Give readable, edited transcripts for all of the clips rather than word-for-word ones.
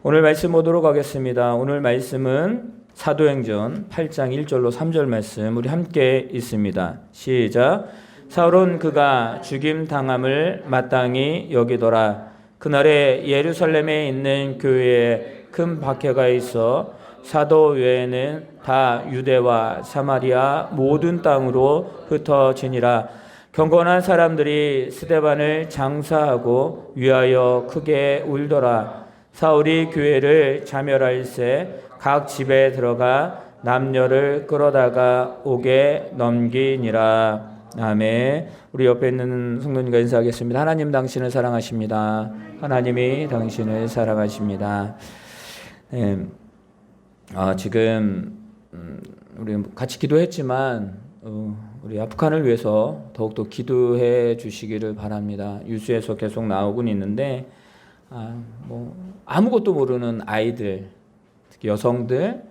오늘 말씀 보도록 하겠습니다. 오늘 말씀은 사도행전 8장 1절로 3절 말씀 우리 함께 있습니다. 시작. 사울은 그가 죽임 당함을 마땅히 여기더라. 그날에 예루살렘에 있는 교회에 큰 박해가 있어 사도 외에는 다 유대와 사마리아 모든 땅으로 흩어지니라. 경건한 사람들이 스데반을 장사하고 위하여 크게 울더라. 사울이 교회를 자멸할새 각 집에 들어가 남녀를 끌어다가 옥에 넘기니라. 아멘. 우리 옆에 있는 성도님과 인사하겠습니다. 하나님 당신을 사랑하십니다. 하나님이 당신을 사랑하십니다. 네. 지금 우리 같이 기도했지만 우리 아프간을 위해서 더욱더 기도해 주시기를 바랍니다. 뉴스에서 계속 나오곤 있는데 아무것도 모르는 아이들, 특히 여성들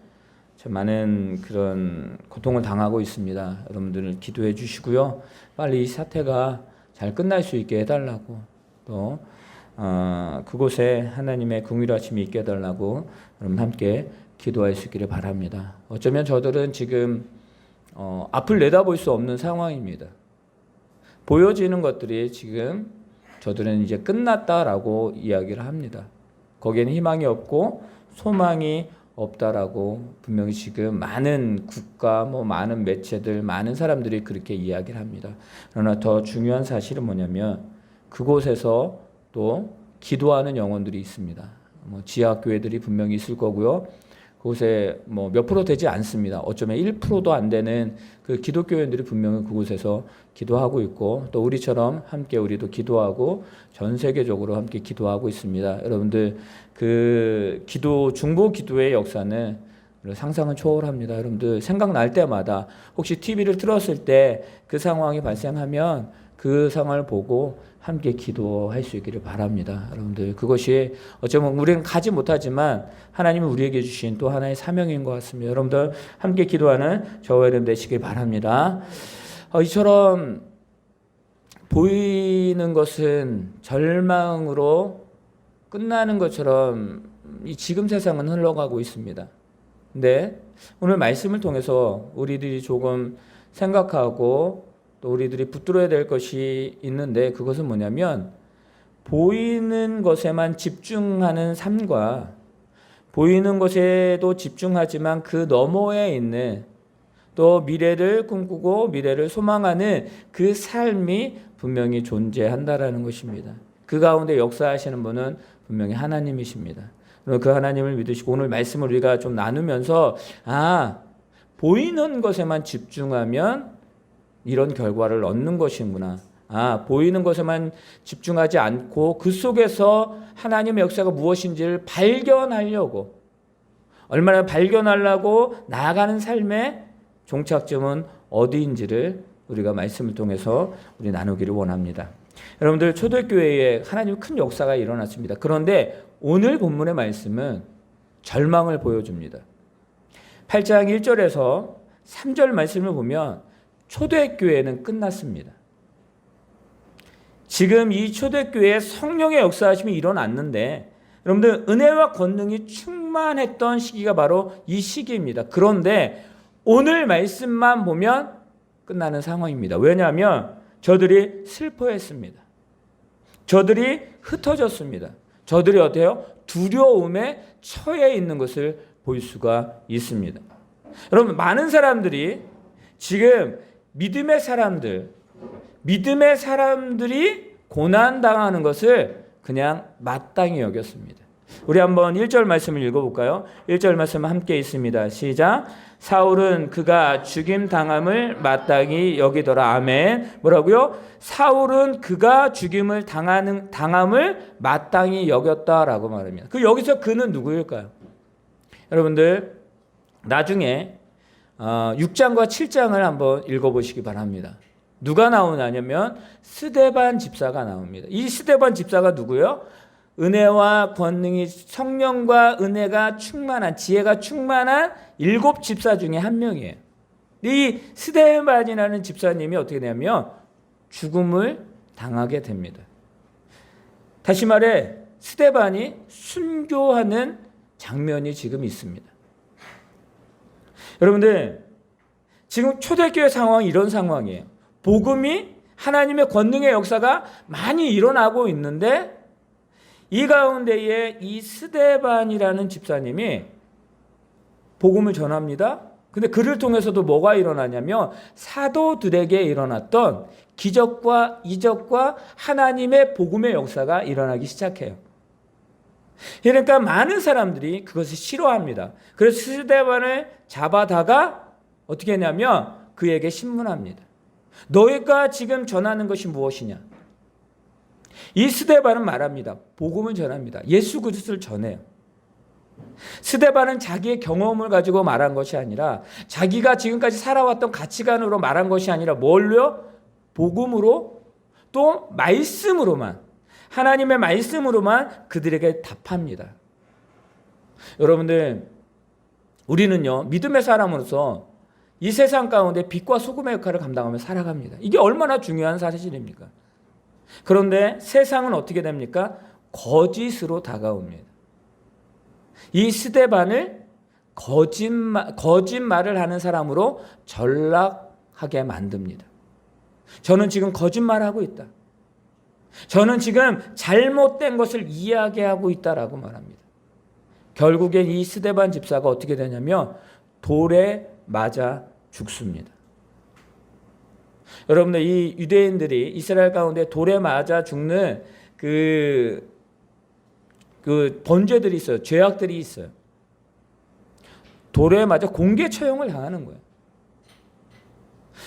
참 많은 그런 고통을 당하고 있습니다. 여러분들 기도해 주시고요. 빨리 이 사태가 잘 끝날 수 있게 해달라고, 또 그곳에 하나님의 긍휼하심이 있게 해달라고 여러분 함께 기도할 수 있기를 바랍니다. 어쩌면 저들은 지금 앞을 내다볼 수 없는 상황입니다. 보여지는 것들이 지금 저들은 이제 끝났다라고 이야기를 합니다. 거기에는 희망이 없고 소망이 없다라고 분명히 지금 많은 국가, 많은 매체들, 많은 사람들이 그렇게 이야기를 합니다. 그러나 더 중요한 사실은 뭐냐면 그곳에서 또 기도하는 영혼들이 있습니다. 지하교회들이 분명히 있을 거고요. 그곳에 몇 프로 되지 않습니다. 어쩌면 1%도 안 되는 그 기독교인들이 분명히 그곳에서 기도하고 있고, 또 우리처럼 함께 우리도 기도하고 전 세계적으로 함께 기도하고 있습니다. 여러분들 그 기도, 중보 기도의 역사는 상상은 초월합니다. 여러분들 생각날 때마다 혹시 TV를 틀었을 때 그 상황이 발생하면 그 상황을 보고 함께 기도할 수 있기를 바랍니다. 여러분들 그것이 어쩌면 우리는 가지 못하지만 하나님이 우리에게 주신 또 하나의 사명인 것 같습니다. 여러분들 함께 기도하는 저와 여러분 되시길 바랍니다. 이처럼 보이는 것은 절망으로 끝나는 것처럼 이 지금 세상은 흘러가고 있습니다. 근데 오늘 말씀을 통해서 우리들이 조금 생각하고 또 우리들이 붙들어야 될 것이 있는데, 그것은 뭐냐면 보이는 것에만 집중하는 삶과 보이는 것에도 집중하지만 그 너머에 있는 또 미래를 꿈꾸고 미래를 소망하는 그 삶이 분명히 존재한다라는 것입니다. 그 가운데 역사하시는 분은 분명히 하나님이십니다. 그 하나님을 믿으시고 오늘 말씀을 우리가 좀 나누면서 보이는 것에만 집중하면 이런 결과를 얻는 것이구나. 보이는 것에만 집중하지 않고 그 속에서 하나님의 역사가 무엇인지를 발견하려고, 얼마나 발견하려고 나아가는 삶의 종착점은 어디인지를 우리가 말씀을 통해서 우리 나누기를 원합니다. 여러분들 초대교회에 하나님의 큰 역사가 일어났습니다. 그런데 오늘 본문의 말씀은 절망을 보여줍니다. 8장 1절에서 3절 말씀을 보면 초대교회는 끝났습니다. 지금 이 초대교회에 성령의 역사하심이 일어났는데, 여러분들 은혜와 권능이 충만했던 시기가 바로 이 시기입니다. 그런데 오늘 말씀만 보면 끝나는 상황입니다. 왜냐하면 저들이 슬퍼했습니다. 저들이 흩어졌습니다. 저들이 어때요? 두려움에 처해 있는 것을 볼 수가 있습니다. 여러분, 많은 사람들이 지금 믿음의 사람들이 고난당하는 것을 그냥 마땅히 여겼습니다. 우리 한번 1절 말씀을 읽어볼까요? 1절 말씀 함께 있습니다. 시작. 사울은 그가 죽임 당함을 마땅히 여기더라. 아멘. 뭐라고요? 사울은 그가 죽임을 당함을 마땅히 여겼다라고 말합니다. 여기서 그는 누구일까요? 여러분들 나중에 6장과 7장을 한번 읽어보시기 바랍니다. 누가 나오냐면 스데반 집사가 나옵니다. 이 스데반 집사가 누구예요? 은혜와 권능이, 성령과 은혜가 충만한, 지혜가 충만한 7 집사 중에 한 명이에요. 이 스데반이라는 집사님이 어떻게 되냐면 죽음을 당하게 됩니다. 다시 말해 스데반이 순교하는 장면이 지금 있습니다. 여러분들, 지금 초대교회 상황이 이런 상황이에요. 복음이 하나님의 권능의 역사가 많이 일어나고 있는데 이 가운데에 이 스데반이라는 집사님이 복음을 전합니다. 근데 그를 통해서도 뭐가 일어나냐면 사도들에게 일어났던 기적과 이적과 하나님의 복음의 역사가 일어나기 시작해요. 그러니까 많은 사람들이 그것을 싫어합니다. 그래서 스데반을 잡아다가 어떻게 했냐면 그에게 신문합니다. 너희가 지금 전하는 것이 무엇이냐? 이 스데반은 말합니다. 복음을 전합니다. 예수 그리스도를 전해요. 스데반은 자기의 경험을 가지고 말한 것이 아니라 자기가 지금까지 살아왔던 가치관으로 말한 것이 아니라 뭘요? 복음으로 또 말씀으로만, 하나님의 말씀으로만 그들에게 답합니다. 여러분들, 우리는요 믿음의 사람으로서 이 세상 가운데 빛과 소금의 역할을 감당하며 살아갑니다. 이게 얼마나 중요한 사실입니까? 그런데 세상은 어떻게 됩니까? 거짓으로 다가옵니다. 이 스데반을 거짓말을 하는 사람으로 전락하게 만듭니다. 저는 지금 거짓말하고 있다. 저는 지금 잘못된 것을 이야기하고 있다라고 말합니다. 결국엔 이 스데반 집사가 어떻게 되냐면 돌에 맞아 죽습니다. 여러분들, 이 유대인들이 이스라엘 가운데 돌에 맞아 죽는 그 번제들이 있어요. 죄악들이 있어요. 돌에 맞아 공개 처형을 당하는 거예요.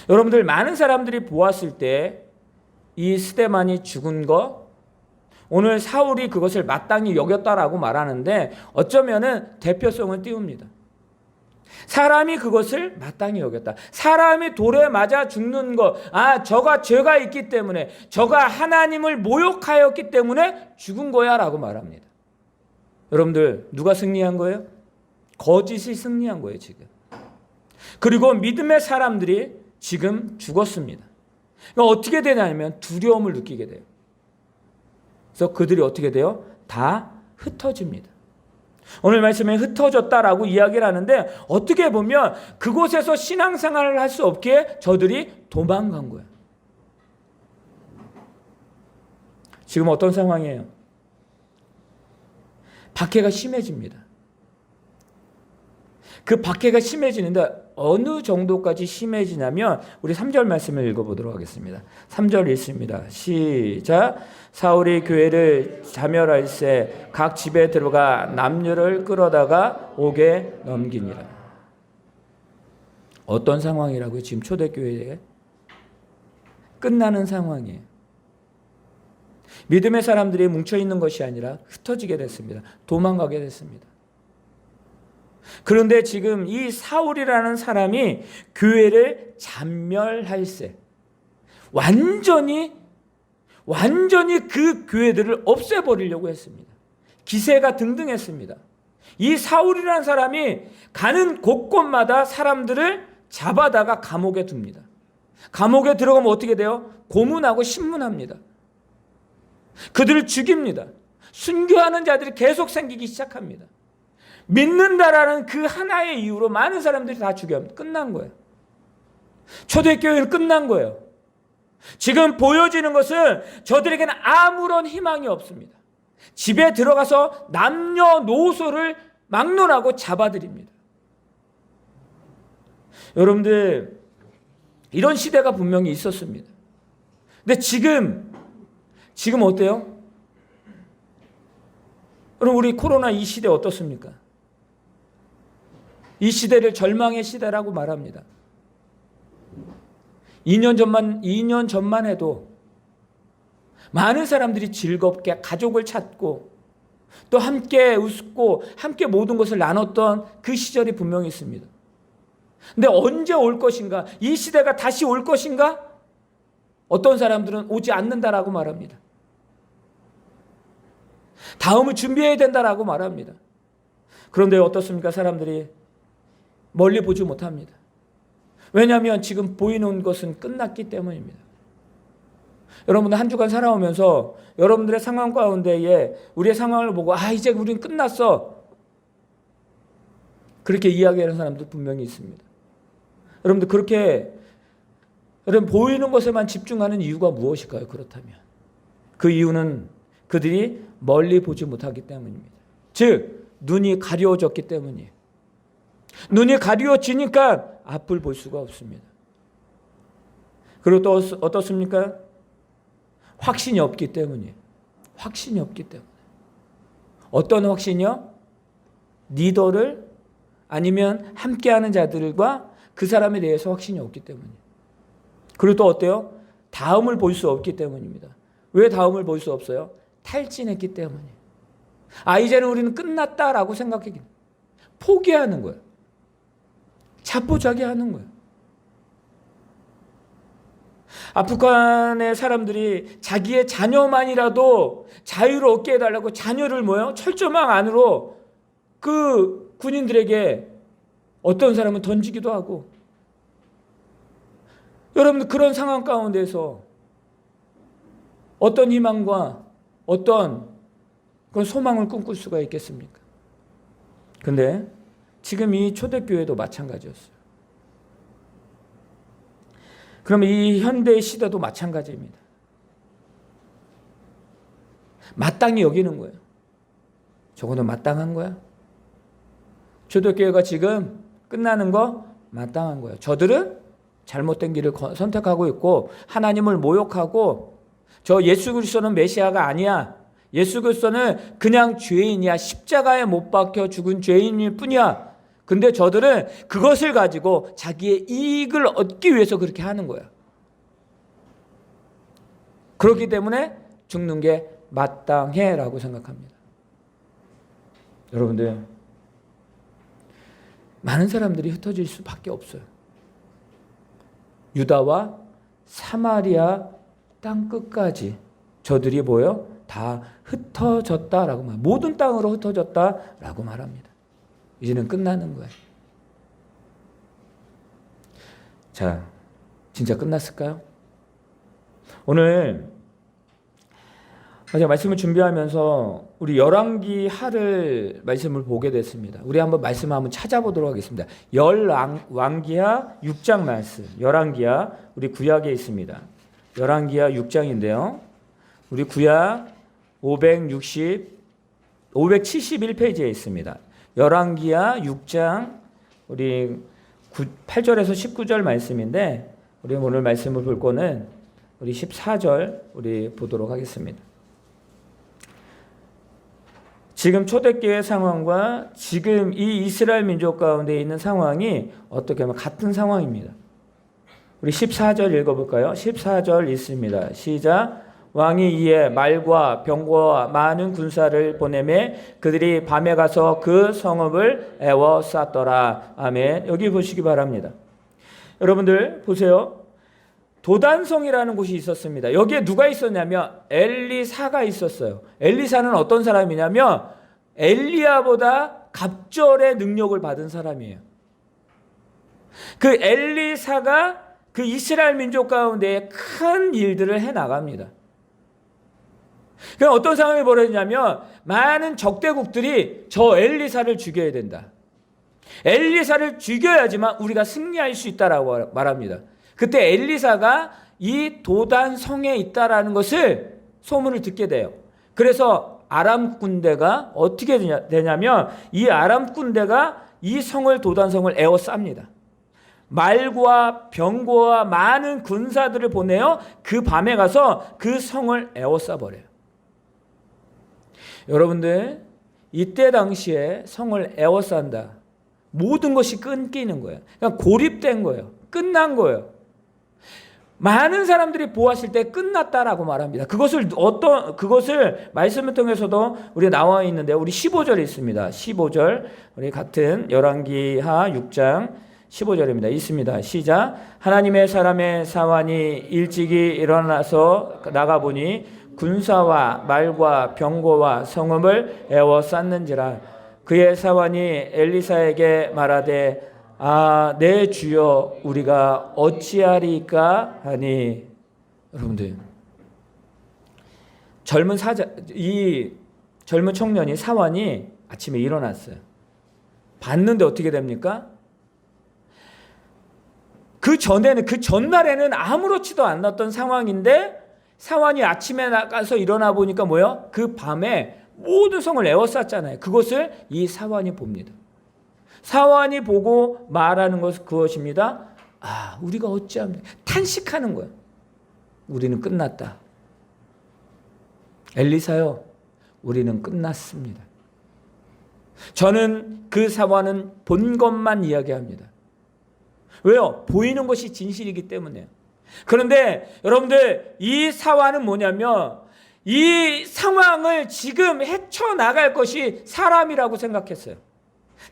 여러분들, 많은 사람들이 보았을 때 이 스데반이 죽은 거, 오늘 사울이 그것을 마땅히 여겼다라고 말하는데 어쩌면은 대표성을 띄웁니다. 사람이 그것을 마땅히 여겼다. 사람이 돌에 맞아 죽는 것, 저가 죄가 있기 때문에, 저가 하나님을 모욕하였기 때문에 죽은 거야 라고 말합니다. 여러분들, 누가 승리한 거예요? 거짓이 승리한 거예요 지금. 그리고 믿음의 사람들이 지금 죽었습니다. 그러니까 어떻게 되냐면 두려움을 느끼게 돼요. 그래서 그들이 어떻게 돼요? 다 흩어집니다. 오늘 말씀에 흩어졌다라고 이야기를 하는데 어떻게 보면 그곳에서 신앙생활을 할 수 없기에 저들이 도망간 거예요. 지금 어떤 상황이에요? 박해가 심해집니다. 그 박해가 심해지는데 어느 정도까지 심해지냐면 우리 3절 말씀을 읽어보도록 하겠습니다. 3절 읽습니다. 시작. 사울이 교회를 자멸할세 각 집에 들어가 남녀를 끌어다가 옥에 넘기니라. 어떤 상황이라고요? 지금 초대교회에 끝나는 상황이에요. 믿음의 사람들이 뭉쳐있는 것이 아니라 흩어지게 됐습니다. 도망가게 됐습니다. 그런데 지금 이 사울이라는 사람이 교회를 잔멸할세, 완전히 그 교회들을 없애버리려고 했습니다. 기세가 등등했습니다. 이 사울이라는 사람이 가는 곳곳마다 사람들을 잡아다가 감옥에 둡니다. 감옥에 들어가면 어떻게 돼요? 고문하고 신문합니다. 그들을 죽입니다. 순교하는 자들이 계속 생기기 시작합니다. 믿는다라는 그 하나의 이유로 많은 사람들이 다 죽여요. 끝난 거예요. 초대교회는 끝난 거예요. 지금 보여지는 것은 저들에게는 아무런 희망이 없습니다. 집에 들어가서 남녀노소를 막론하고 잡아들입니다. 여러분들, 이런 시대가 분명히 있었습니다. 근데 지금 어때요? 여러분, 우리 코로나 이 시대 어떻습니까? 이 시대를 절망의 시대라고 말합니다. 2년 전만 해도 많은 사람들이 즐겁게 가족을 찾고 또 함께 웃고 함께 모든 것을 나눴던 그 시절이 분명히 있습니다. 근데 언제 올 것인가? 이 시대가 다시 올 것인가? 어떤 사람들은 오지 않는다라고 말합니다. 다음을 준비해야 된다라고 말합니다. 그런데 어떻습니까? 사람들이 멀리 보지 못합니다. 왜냐하면 지금 보이는 것은 끝났기 때문입니다. 여러분들 한 주간 살아오면서 여러분들의 상황 가운데에 우리의 상황을 보고 이제 우리는 끝났어, 그렇게 이야기하는 사람도 분명히 있습니다. 여러분들 그렇게 여러분 보이는 것에만 집중하는 이유가 무엇일까요? 그렇다면 그 이유는 그들이 멀리 보지 못하기 때문입니다. 즉 눈이 가려워졌기 때문이에요. 눈이 가려워지니까 앞을 볼 수가 없습니다. 그리고 또 어떻습니까? 확신이 없기 때문이에요. 확신이 없기 때문에. 어떤 확신이요? 리더를 아니면 함께하는 자들과 그 사람에 대해서 확신이 없기 때문이에요. 그리고 또 어때요? 다음을 볼 수 없기 때문입니다. 왜 다음을 볼 수 없어요? 탈진했기 때문이에요. 이제는 우리는 끝났다라고 생각하기, 포기하는 거예요. 자포자기하는 거예요. 아프간의 사람들이 자기의 자녀만이라도 자유를 얻게 해달라고 자녀를 철조망 안으로 그 군인들에게 어떤 사람은 던지기도 하고, 여러분들 그런 상황 가운데서 어떤 희망과 어떤 그런 소망을 꿈꿀 수가 있겠습니까? 근데 지금 이 초대교회도 마찬가지였어요. 그러면 이 현대의 시대도 마찬가지입니다. 마땅히 여기는 거예요. 저거는 마땅한 거야. 초대교회가 지금 끝나는 거 마땅한 거예요. 저들은 잘못된 길을 선택하고 있고 하나님을 모욕하고, 저 예수 그리스도는 메시아가 아니야, 예수 그리스도는 그냥 죄인이야, 십자가에 못 박혀 죽은 죄인일 뿐이야. 근데 저들은 그것을 가지고 자기의 이익을 얻기 위해서 그렇게 하는 거야. 그렇기 때문에 죽는 게 마땅해라고 생각합니다. 여러분들, 많은 사람들이 흩어질 수밖에 없어요. 유다와 사마리아 땅 끝까지 저들이 다 흩어졌다라고 말, 모든 땅으로 흩어졌다라고 말합니다. 이제는 끝나는 거예요. 자, 진짜 끝났을까요? 오늘 제가 말씀을 준비하면서 우리 열왕기 하를 말씀을 보게 됐습니다. 우리 한번 말씀 한번 찾아보도록 하겠습니다. 열왕기하 6장 말씀. 열왕기하 우리 구약에 있습니다. 열왕기하 6장인데요. 우리 구약 571페이지에 있습니다. 열왕기하 6장 우리 8절에서 19절 말씀인데, 우리 오늘 말씀을 볼 거는 우리 14절 우리 보도록 하겠습니다. 지금 초대교회 상황과 지금 이 이스라엘 민족 가운데 있는 상황이 어떻게 하면 같은 상황입니다. 우리 14절 읽어볼까요? 14절 있습니다. 시작. 왕이 이에 말과 병거와 많은 군사를 보내매 그들이 밤에 가서 그 성읍을 에워쌌더라. 아멘. 여기 보시기 바랍니다. 여러분들 보세요. 도단성이라는 곳이 있었습니다. 여기에 누가 있었냐면 엘리사가 있었어요. 엘리사는 어떤 사람이냐면 엘리야보다 갑절의 능력을 받은 사람이에요. 그 엘리사가 그 이스라엘 민족 가운데 큰 일들을 해나갑니다. 그럼 어떤 상황이 벌어지냐면 많은 적대국들이 저 엘리사를 죽여야 된다. 엘리사를 죽여야지만 우리가 승리할 수 있다라고 말합니다. 그때 엘리사가 이 도단 성에 있다라는 것을 소문을 듣게 돼요. 그래서 아람 군대가 어떻게 되냐면 이 아람 군대가 이 성을, 도단성을 에워쌉니다. 말과 병거와 많은 군사들을 보내어 그 밤에 가서 그 성을 에워싸버려요. 여러분들, 이때 당시에 성을 에워싼다. 모든 것이 끊기는 거예요. 그냥 고립된 거예요. 끝난 거예요. 많은 사람들이 보았을 때 끝났다라고 말합니다. 그것을 말씀을 통해서도 우리 나와 있는데, 우리 15절에 있습니다. 15절, 우리 같은 열왕기하 6장 15절입니다. 있습니다. 시작. 하나님의 사람의 사환이 일찍이 일어나서 나가보니 군사와 말과 병거와 성읍을 에워쌌는지라. 그의 사환이 엘리사에게 말하되 내 주여 우리가 어찌하리까 하니. 여러분들, 이 젊은 청년이 사환이 아침에 일어났어요. 봤는데 어떻게 됩니까? 그 전날에는 아무렇지도 않았던 상황인데 사환이 아침에 나가서 일어나 보니까 뭐예요? 그 밤에 모든 성을 에워쌌잖아요. 그것을 이 사환이 봅니다. 사환이 보고 말하는 것은 그것입니다. 우리가 어찌하면 탄식하는 거예요. 우리는 끝났다. 엘리사요, 우리는 끝났습니다. 저는 그 사환은 본 것만 이야기합니다. 왜요? 보이는 것이 진실이기 때문에요. 그런데 여러분들, 이 사환은 뭐냐면 이 상황을 지금 헤쳐나갈 것이 사람이라고 생각했어요.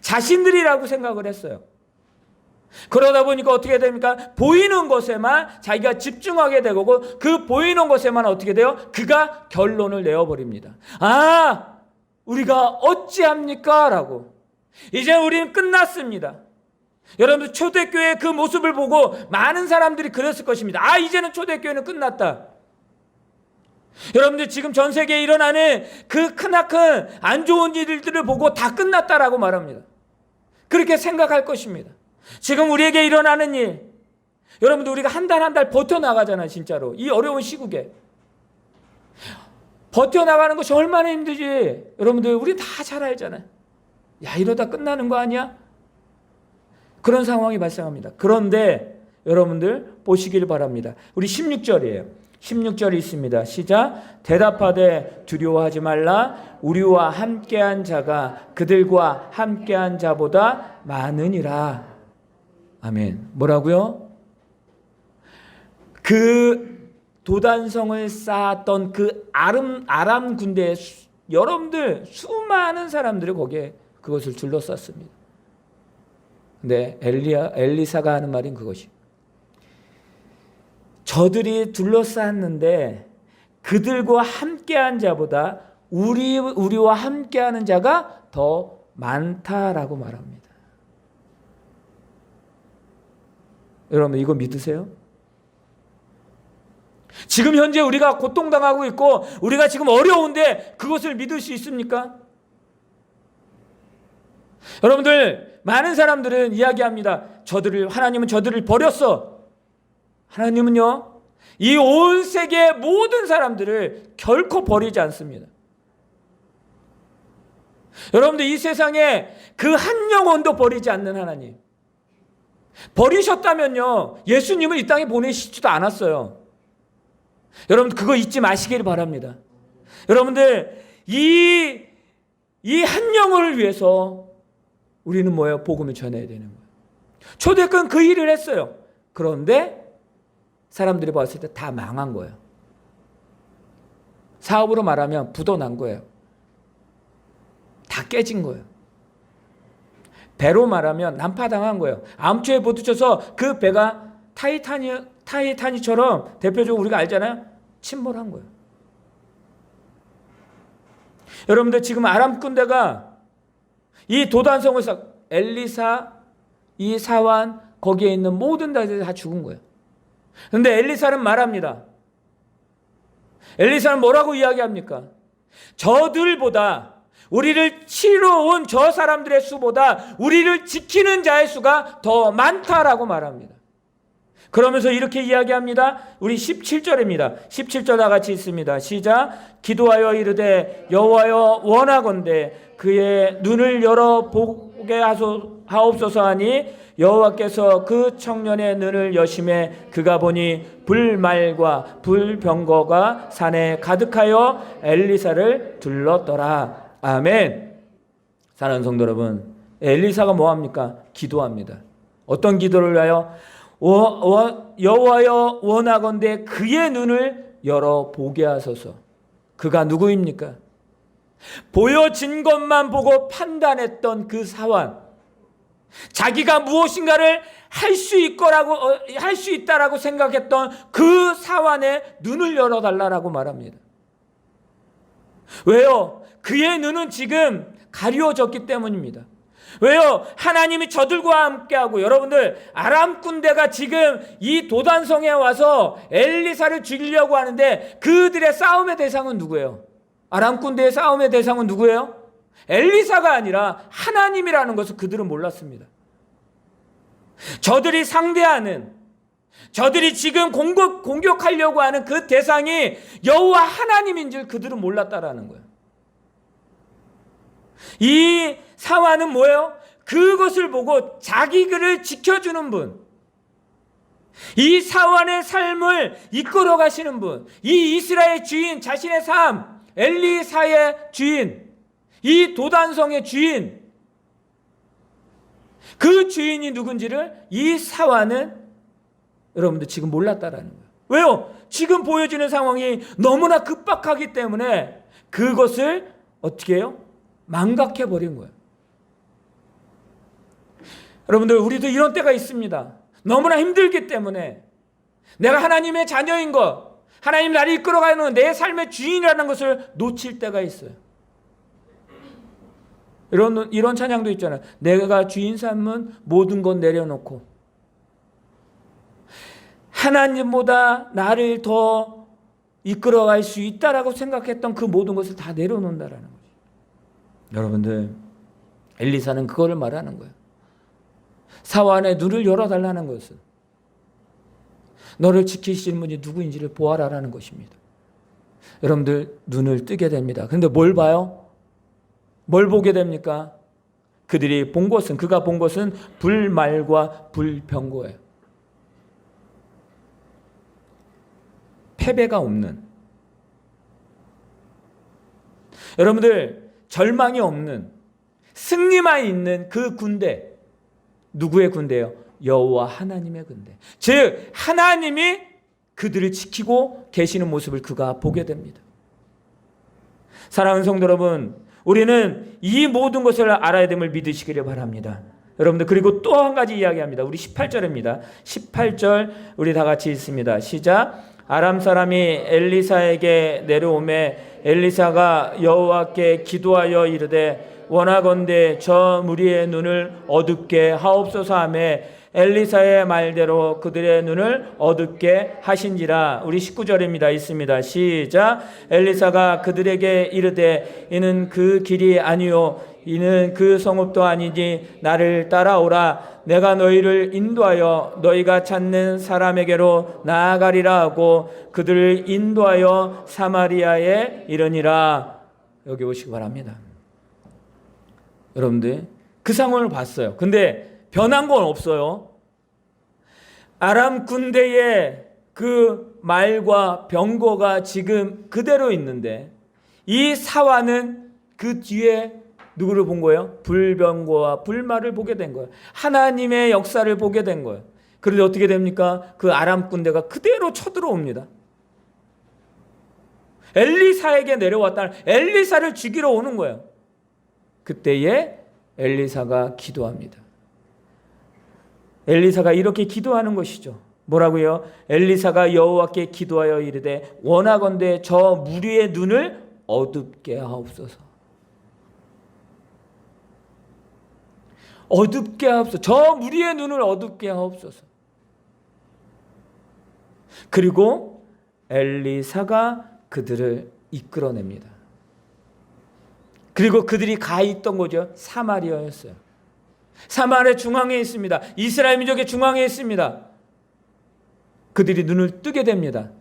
자신들이라고 생각을 했어요. 그러다 보니까 어떻게 됩니까? 보이는 것에만 자기가 집중하게 되고, 그 보이는 것에만 어떻게 돼요? 그가 결론을 내어버립니다. 우리가 어찌합니까? 라고. 이제 우리는 끝났습니다. 여러분들, 초대교회의 그 모습을 보고 많은 사람들이 그랬을 것입니다. 이제는 초대교회는 끝났다. 여러분들, 지금 전 세계에 일어나는 그 크나큰 안 좋은 일들을 보고 다 끝났다라고 말합니다. 그렇게 생각할 것입니다. 지금 우리에게 일어나는 일, 여러분들, 우리가 한 달 한 달 버텨나가잖아요. 진짜로 이 어려운 시국에 버텨나가는 것이 얼마나 힘들지. 여러분들, 우리 다 잘 알잖아요. 이러다 끝나는 거 아니야? 그런 상황이 발생합니다. 그런데 여러분들 보시길 바랍니다. 우리 16절이에요. 16절이 있습니다. 시작. 대답하되 두려워하지 말라. 우리와 함께한 자가 그들과 함께한 자보다 많으니라. 아멘. 뭐라고요? 그 도단성을 쌓았던 그 아람 군대에 여러분들 수많은 사람들이 거기에 그것을 둘러쌌습니다. 근데 엘리사가 하는 말인 그것이, 저들이 둘러쌌는데 그들과 함께한 자보다 우리와 함께하는 자가 더 많다라고 말합니다. 여러분, 이거 믿으세요? 지금 현재 우리가 고통당하고 있고 우리가 지금 어려운데 그것을 믿을 수 있습니까? 여러분들, 많은 사람들은 이야기합니다. 하나님은 저들을 버렸어. 하나님은요, 이 온 세계의 모든 사람들을 결코 버리지 않습니다. 여러분들, 이 세상에 그 한 영혼도 버리지 않는 하나님. 버리셨다면요, 예수님을 이 땅에 보내시지도 않았어요. 여러분, 그거 잊지 마시길 바랍니다. 여러분들, 이 한 영혼을 위해서 우리는 뭐예요? 복음을 전해야 되는 거예요. 초대교회는 그 일을 했어요. 그런데 사람들이 봤을 때 다 망한 거예요. 사업으로 말하면 부도난 거예요. 다 깨진 거예요. 배로 말하면 난파당한 거예요. 암초에 부딪혀서 그 배가 타이타닉처럼 대표적으로 우리가 알잖아요. 침몰한 거예요. 여러분들, 지금 아람 군대가 이 도단성을 엘리사, 이 사환, 거기에 있는 모든 자들이 다 죽은 거예요. 그런데 엘리사는 말합니다. 엘리사는 뭐라고 이야기합니까? 저들보다, 우리를 치러 온 저 사람들의 수보다 우리를 지키는 자의 수가 더 많다라고 말합니다. 그러면서 이렇게 이야기합니다. 우리 17절입니다. 17절 다 같이 있습니다. 시작. 기도하여 이르되 여호와여 원하건대 그의 눈을 열어 보게 하옵소서 하니 여호와께서 그 청년의 눈을 여심해 그가 보니 불말과 불병거가 산에 가득하여 엘리사를 둘렀더라. 아멘. 사랑하는 성도 여러분, 엘리사가 뭐합니까? 기도합니다. 어떤 기도를 위하여? 여호와여 원하건대 그의 눈을 열어 보게 하소서. 그가 누구입니까? 보여진 것만 보고 판단했던 그 사환, 자기가 무엇인가를 할 수 있다라고 생각했던 그 사환의 눈을 열어달라고 말합니다. 왜요? 그의 눈은 지금 가리워졌기 때문입니다. 왜요? 하나님이 저들과 함께하고, 여러분들 아람 군대가 지금 이 도단성에 와서 엘리사를 죽이려고 하는데 그들의 싸움의 대상은 누구예요? 아람 군대의 싸움의 대상은 누구예요? 엘리사가 아니라 하나님이라는 것을 그들은 몰랐습니다. 저들이 상대하는, 저들이 지금 공격하려고 하는 그 대상이 여호와 하나님인 줄 그들은 몰랐다라는 거예요. 이 사화는 뭐예요? 그것을 보고 자기를 지켜주는 분, 이 사환의 삶을 이끌어 가시는 분, 이 이스라엘 주인, 자신의 삶, 엘리사의 주인, 이 도단성의 주인, 그 주인이 누군지를 이 사환은 여러분들 지금 몰랐다라는 거예요. 왜요? 지금 보여지는 상황이 너무나 급박하기 때문에 그것을 어떻게 해요? 망각해버린 거예요. 여러분들, 우리도 이런 때가 있습니다. 너무나 힘들기 때문에 내가 하나님의 자녀인 것, 하나님 나를 이끌어가는 내 삶의 주인이라는 것을 놓칠 때가 있어요. 이런 찬양도 있잖아요. 내가 주인 삼은 모든 것 내려놓고 하나님보다 나를 더 이끌어갈 수 있다라고 생각했던 그 모든 것을 다 내려놓는다라는 거죠. 여러분들, 엘리사는 그거를 말하는 거예요. 사환의 눈을 열어달라는 것은 너를 지키시는 분이 누구인지를 보아라라는 것입니다. 여러분들, 눈을 뜨게 됩니다. 그런데 뭘 봐요? 뭘 보게 됩니까? 그가 본 것은 불말과 불병거예요. 패배가 없는, 여러분들, 절망이 없는, 승리만 있는 그 군대, 누구의 군대예요? 여호와 하나님의 군대. 즉 하나님이 그들을 지키고 계시는 모습을 그가 보게 됩니다. 사랑하는 성도 여러분, 우리는 이 모든 것을 알아야 됨을 믿으시기를 바랍니다. 여러분들, 그리고 또 한 가지 이야기합니다. 우리 18절입니다. 18절 우리 다 같이 읽습니다. 시작. 아람 사람이 엘리사에게 내려오매 엘리사가 여호와께 기도하여 이르되 원하건대 저 무리의 눈을 어둡게 하옵소서 하며 엘리사의 말대로 그들의 눈을 어둡게 하신지라. 우리 19절입니다. 있습니다. 시작. 엘리사가 그들에게 이르되 이는 그 길이 아니요 이는 그 성읍도 아니니 나를 따라오라. 내가 너희를 인도하여 너희가 찾는 사람에게로 나아가리라 하고 그들을 인도하여 사마리아에 이르니라. 여기 오시기 바랍니다. 여러분들, 그 상황을 봤어요. 근데 변한 건 없어요. 아람 군대의 그 말과 병거가 지금 그대로 있는데 이 사환은 그 뒤에 누구를 본 거예요? 불병거와 불말을 보게 된 거예요. 하나님의 역사를 보게 된 거예요. 그런데 어떻게 됩니까? 그 아람 군대가 그대로 쳐들어옵니다. 엘리사에게 내려왔다는, 엘리사를 죽이러 오는 거예요. 그때에 엘리사가 기도합니다. 엘리사가 이렇게 기도하는 것이죠. 뭐라고요? 엘리사가 여호와께 기도하여 이르되 원하건대 저 무리의 눈을 어둡게 하옵소서. 어둡게 하옵소서. 저 무리의 눈을 어둡게 하옵소서. 그리고 엘리사가 그들을 이끌어냅니다. 그리고 그들이 가 있던 곳이 사마리아였어요. 사마리아 중앙에 있습니다. 이스라엘 민족의 중앙에 있습니다. 그들이 눈을 뜨게 됩니다.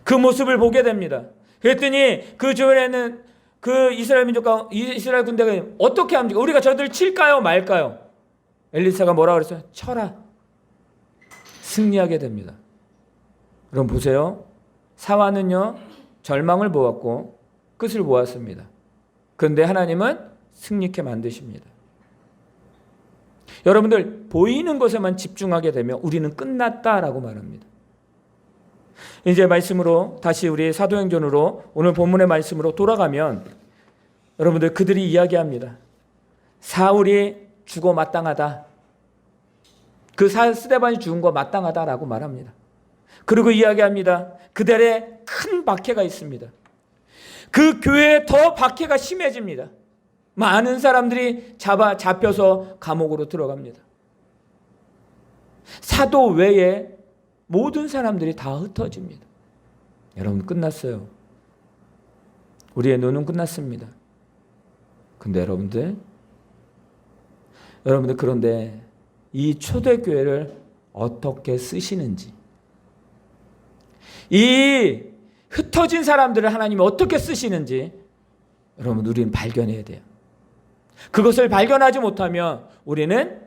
그 모습을 보게 됩니다. 그랬더니 그 주변에는 그 이스라엘 민족과 이스라엘 군대가 어떻게 합니까? 우리가 저들을 칠까요 말까요? 엘리사가 뭐라고 그랬어요? 쳐라. 승리하게 됩니다. 그럼 보세요. 사환은요 절망을 보았고 끝을 보았습니다. 그런데 하나님은 승리케 만드십니다. 여러분들, 보이는 것에만 집중하게 되면 우리는 끝났다라고 말합니다. 이제 말씀으로 다시 우리 사도행전으로 오늘 본문의 말씀으로 돌아가면 여러분들, 그들이 이야기합니다. 사울이 죽어 마땅하다. 그 스데반이 죽은 거 마땅하다라고 말합니다. 그리고 이야기합니다. 그들의 큰 박해가 있습니다. 그 교회에 더 박해가 심해집니다. 많은 사람들이 잡혀서 감옥으로 들어갑니다. 사도 외에 모든 사람들이 다 흩어집니다. 여러분, 끝났어요. 우리의 눈은 끝났습니다. 근데 여러분들 그런데 이 초대교회를 어떻게 쓰시는지, 이 흩어진 사람들을 하나님이 어떻게 쓰시는지 여러분, 우리는 발견해야 돼요. 그것을 발견하지 못하면 우리는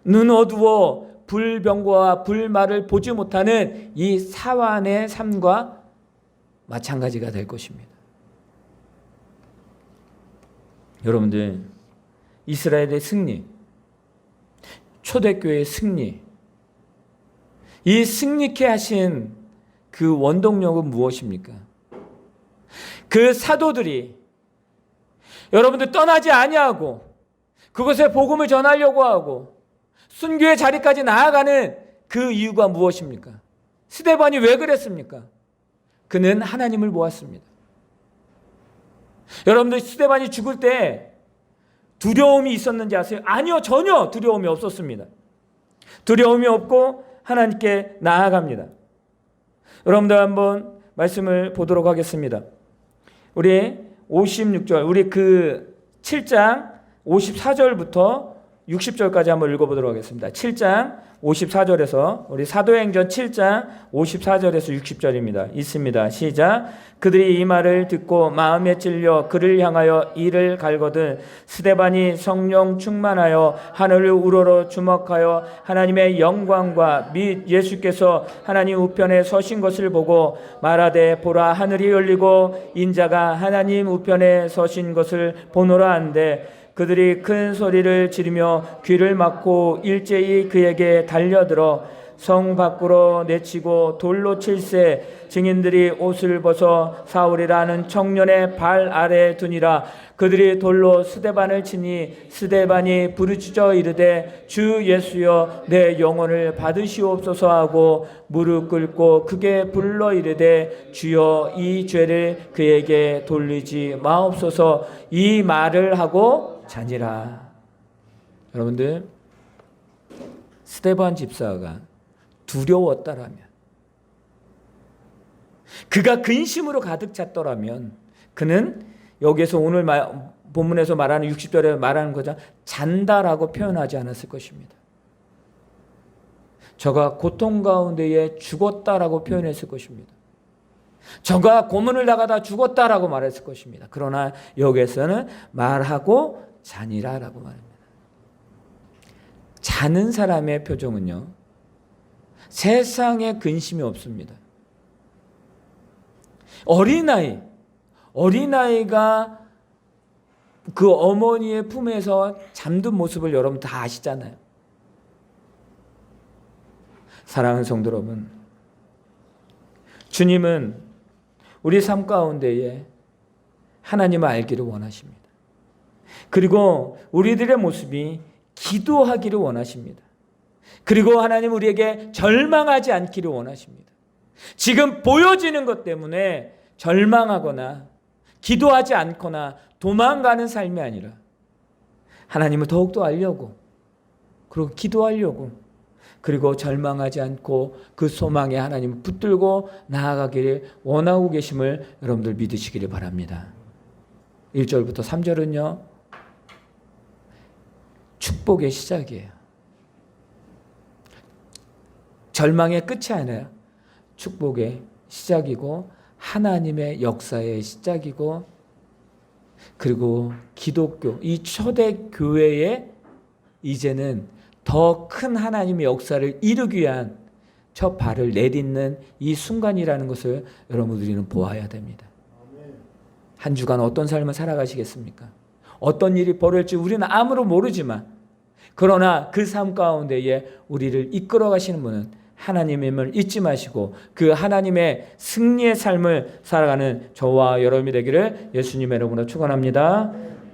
눈 어두워 불병거와 불말을 보지 못하는 이 사환의 삶과 마찬가지가 될 것입니다. 여러분들, 이스라엘의 승리, 초대교회의 승리, 이 승리케 하신 그 원동력은 무엇입니까? 그 사도들이 여러분들 떠나지 아니하고 그것의 복음을 전하려고 하고 순교의 자리까지 나아가는 그 이유가 무엇입니까? 스데반이 왜 그랬습니까? 그는 하나님을 모았습니다. 여러분들, 스데반이 죽을 때 두려움이 있었는지 아세요? 아니요, 전혀 두려움이 없었습니다. 두려움이 없고 하나님께 나아갑니다. 여러분들 한번 말씀을 보도록 하겠습니다. 우리 56절, 우리 그 7장 54절부터 60절까지 한번 읽어보도록 하겠습니다. 7장 54절에서 우리 사도행전 7장 54절에서 60절입니다. 있습니다. 시작. 그들이 이 말을 듣고 마음에 찔려 그를 향하여 이를 갈거든 스데반이 성령 충만하여 하늘을 우러러 주목하여 하나님의 영광과 및 예수께서 하나님 우편에 서신 것을 보고 말하되 보라, 하늘이 열리고 인자가 하나님 우편에 서신 것을 보노라 한데 그들이 큰 소리를 지르며 귀를 막고 일제히 그에게 달려들어 성 밖으로 내치고 돌로 칠세 증인들이 옷을 벗어 사울이라는 청년의 발 아래에 두니라. 그들이 돌로 스데반을 치니 스데반이 부르짖어 이르되 주 예수여 내 영혼을 받으시옵소서 하고 무릎 꿇고 크게 불러 이르되 주여 이 죄를 그에게 돌리지 마옵소서. 이 말을 하고 자니라. 여러분들, 스데반 집사가 두려웠다라면, 그가 근심으로 가득 찼더라면 그는 여기서 오늘 본문에서 말하는 60절에 말하는 거죠. 잔다라고 표현하지 않았을 것입니다. 저가 고통 가운데에 죽었다라고 표현했을 것입니다. 저가 고문을 당하다 죽었다라고 말했을 것입니다. 그러나 여기에서는 말하고 자니라라고 말합니다. 자는 사람의 표정은요, 세상에 근심이 없습니다. 어린아이가 그 어머니의 품에서 잠든 모습을 여러분 다 아시잖아요. 사랑하는 성도 여러분, 주님은 우리 삶 가운데에 하나님을 알기를 원하십니다. 그리고 우리들의 모습이 기도하기를 원하십니다. 그리고 하나님 우리에게 절망하지 않기를 원하십니다. 지금 보여지는 것 때문에 절망하거나 기도하지 않거나 도망가는 삶이 아니라 하나님을 더욱더 알려고, 그리고 기도하려고, 그리고 절망하지 않고 그 소망에 하나님을 붙들고 나아가기를 원하고 계심을 여러분들 믿으시기를 바랍니다. 1절부터 3절은요, 축복의 시작이에요. 절망의 끝이 아니라 축복의 시작이고 하나님의 역사의 시작이고, 그리고 기독교, 이 초대교회에 이제는 더 큰 하나님의 역사를 이루기 위한 첫 발을 내딛는 이 순간이라는 것을 여러분들은 보아야 됩니다. 한 주간 어떤 삶을 살아가시겠습니까? 어떤 일이 벌어질지 우리는 아무도 모르지만, 그러나 그 삶 가운데에 우리를 이끌어 가시는 분은 하나님임을 잊지 마시고 그 하나님의 승리의 삶을 살아가는 저와 여러분이 되기를 예수님의 이름으로 축원합니다.